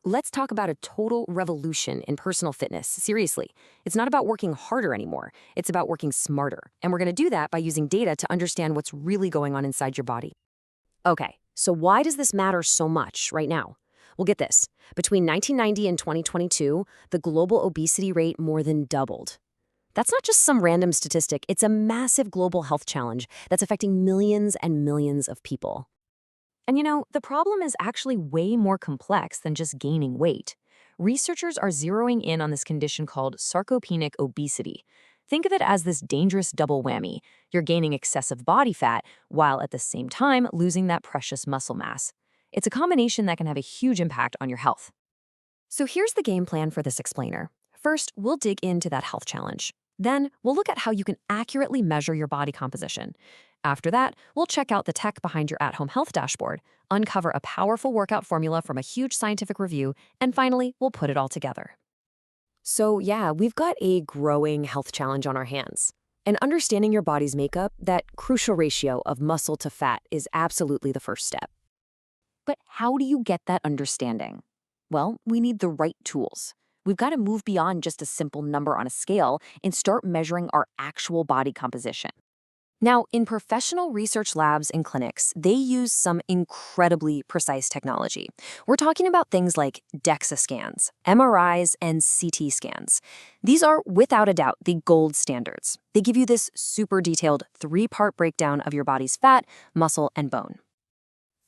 Let's talk about a total revolution in personal fitness. Seriously, it's not about working harder anymore. It's about working smarter. And we're going to do that by using data to understand what's really going on inside your body. Okay, so why does this matter so much right now? Well, get this. Between 1990 and 2022, the global obesity rate more than doubled. That's not just some random statistic. It's a massive global health challenge that's affecting millions and millions of people. And the problem is actually way more complex than just gaining weight. Researchers are zeroing in on this condition called sarcopenic obesity. Think of it as this dangerous double whammy. You're gaining excessive body fat while at the same time losing that precious muscle mass. It's a combination that can have a huge impact on your health. So here's the game plan for this explainer. First, we'll dig into that health challenge. Then, we'll look at how you can accurately measure your body composition. After that, we'll check out the tech behind your at-home health dashboard, uncover a powerful workout formula from a huge scientific review, and finally, we'll put it all together. So yeah, we've got a growing health challenge on our hands. And understanding your body's makeup, that crucial ratio of muscle to fat, is absolutely the first step. But how do you get that understanding? Well, we need the right tools. We've got to move beyond just a simple number on a scale and start measuring our actual body composition. Now, in professional research labs and clinics, they use some incredibly precise technology. We're talking about things like DEXA scans, MRIs, and CT scans. These are, without a doubt, the gold standards. They give you this super detailed 3-part breakdown of your body's fat, muscle, and bone.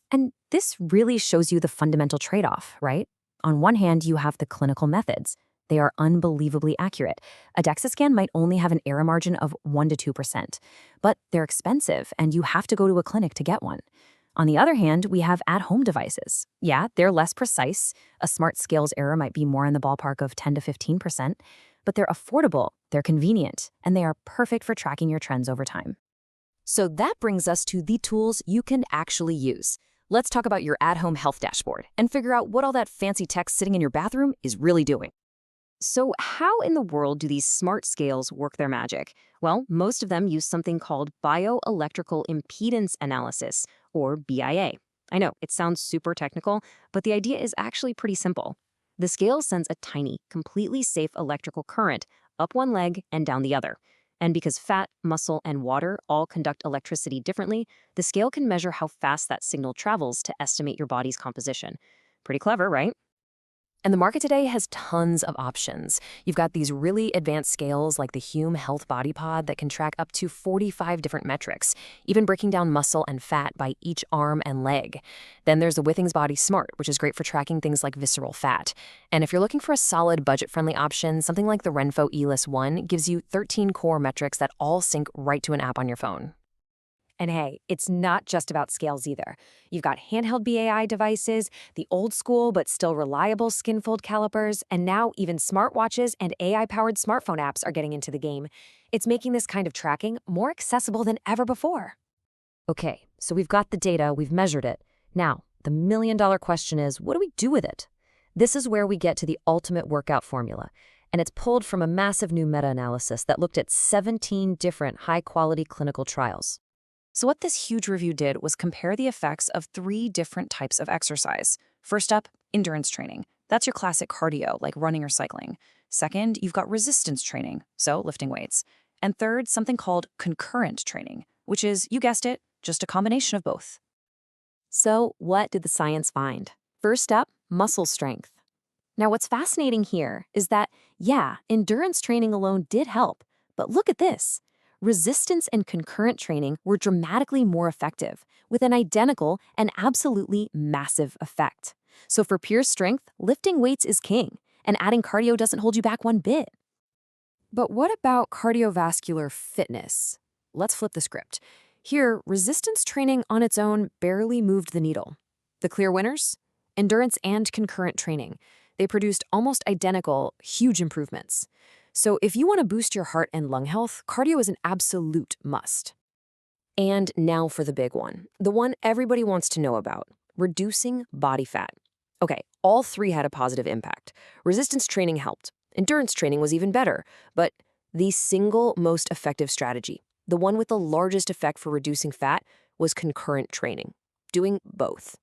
And this really shows you the fundamental trade-off, right? On one hand, you have the clinical methods. They are unbelievably accurate. A DEXA scan might only have an error margin of 1 to 2%, but they're expensive and you have to go to a clinic to get one. On the other hand, we have at-home devices. Yeah, they're less precise. A smart scales error might be more in the ballpark of 10 to 15%, but they're affordable, they're convenient, and they are perfect for tracking your trends over time. So that brings us to the tools you can actually use. Let's talk about your at-home health dashboard and figure out what all that fancy tech sitting in your bathroom is really doing. So how in the world do these smart scales work their magic? Well, most of them use something called bioelectrical impedance analysis, or BIA. I know, it sounds super technical, but the idea is actually pretty simple. The scale sends a tiny, completely safe electrical current up one leg and down the other. And because fat, muscle, and water all conduct electricity differently, the scale can measure how fast that signal travels to estimate your body's composition. Pretty clever, right? And the market today has tons of options. You've got these really advanced scales like the Hume Health Body Pod that can track up to 45 different metrics, even breaking down muscle and fat by each arm and leg. Then there's the Withings Body Smart, which is great for tracking things like visceral fat. And if you're looking for a solid budget-friendly option, something like the Renpho ELIS One gives you 13 core metrics that all sync right to an app on your phone. And hey, it's not just about scales either. You've got handheld BAI devices, the old school but still reliable skin-fold calipers, and now even smartwatches and AI-powered smartphone apps are getting into the game. It's making this kind of tracking more accessible than ever before. Okay, so we've got the data, we've measured it. Now, the million-dollar question is, what do we do with it? This is where we get to the ultimate workout formula, and it's pulled from a massive new meta-analysis that looked at 17 different high-quality clinical trials. So what this huge review did was compare the effects of 3 different types of exercise. First up, endurance training. That's your classic cardio, like running or cycling. Second, you've got resistance training, so lifting weights. And third, something called concurrent training, which is, you guessed it, just a combination of both. So what did the science find? First up, muscle strength. Now what's fascinating here is that, yeah, endurance training alone did help, but look at this. Resistance and concurrent training were dramatically more effective, with an identical and absolutely massive effect. So for pure strength, lifting weights is king, and adding cardio doesn't hold you back one bit. But what about cardiovascular fitness? Let's flip the script. Here, resistance training on its own barely moved the needle. The clear winners? Endurance and concurrent training. They produced almost identical, huge improvements. So if you want to boost your heart and lung health, cardio is an absolute must. And now for the big one, the one everybody wants to know about, reducing body fat. Okay, all 3 had a positive impact. Resistance training helped. Endurance training was even better. But the single most effective strategy, the one with the largest effect for reducing fat, was concurrent training, doing both.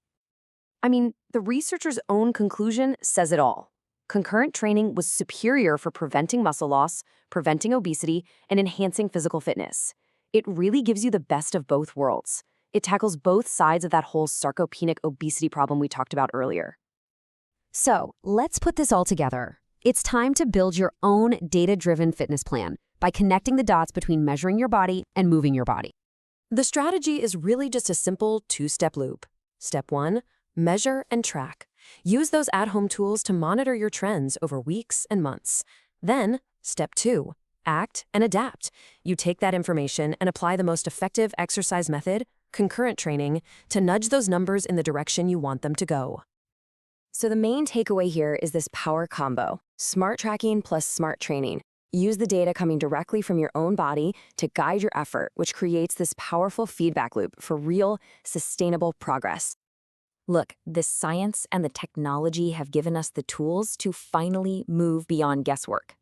I mean, the researchers' own conclusion says it all. Concurrent training was superior for preventing muscle loss, preventing obesity, and enhancing physical fitness. It really gives you the best of both worlds. It tackles both sides of that whole sarcopenic obesity problem we talked about earlier. So, let's put this all together. It's time to build your own data-driven fitness plan by connecting the dots between measuring your body and moving your body. The strategy is really just a simple two-step loop. Step 1, measure and track. Use those at-home tools to monitor your trends over weeks and months. Then, step 2, act and adapt. You take that information and apply the most effective exercise method, concurrent training, to nudge those numbers in the direction you want them to go. So the main takeaway here is this power combo: smart tracking plus smart training. Use the data coming directly from your own body to guide your effort, which creates this powerful feedback loop for real, sustainable progress. Look, the science and the technology have given us the tools to finally move beyond guesswork.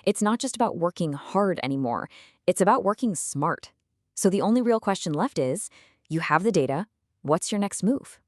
It's not just about working hard anymore, it's about working smart. So the only real question left is, you have the data, what's your next move?